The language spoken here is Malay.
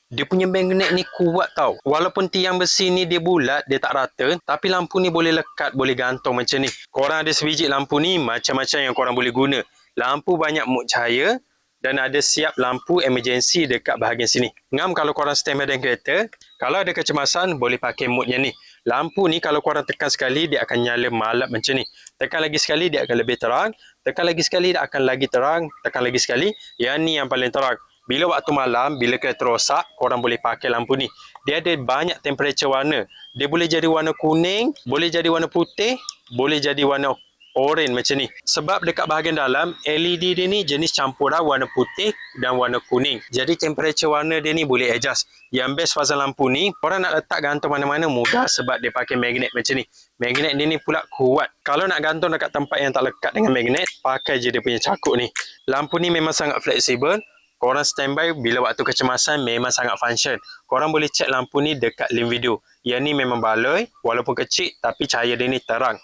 Dia punya magnet ni kuat tau. Walaupun tiang besi ni dia bulat, dia tak rata, tapi lampu ni boleh lekat, boleh gantung macam ni. Korang ada sebiji lampu ni, macam-macam yang korang boleh guna. Lampu banyak mod cahaya dan ada siap lampu emergency dekat bahagian sini. Ngam kalau korang standby dalam kereta, kalau ada kecemasan, boleh pakai mod yang ni. Lampu ni kalau korang tekan sekali, dia akan nyala malap macam ni. Tekan lagi sekali, dia akan lebih terang. Tekan lagi sekali, dia akan lagi terang. Tekan lagi sekali, yang ni yang paling terang. Bila waktu malam, bila kereta rosak, korang boleh pakai lampu ni. Dia ada banyak temperature warna. Dia boleh jadi warna kuning, boleh jadi warna putih, boleh jadi warna oren macam ni. Sebab dekat bahagian dalam, LED dia ni jenis campuran warna putih dan warna kuning. Jadi temperature warna dia ni boleh adjust. Yang best pasal lampu ni, korang nak letak gantung mana-mana mudah sebab dia pakai magnet macam ni. Magnet dia ni pula kuat. Kalau nak gantung dekat tempat yang tak lekat dengan magnet, pakai je dia punya cakuk ni. Lampu ni memang sangat fleksibel. Korang standby bila waktu kecemasan memang sangat function. Korang boleh check lampu ni dekat link video. Yang ni memang baloi, walaupun kecil tapi cahaya dia ni terang.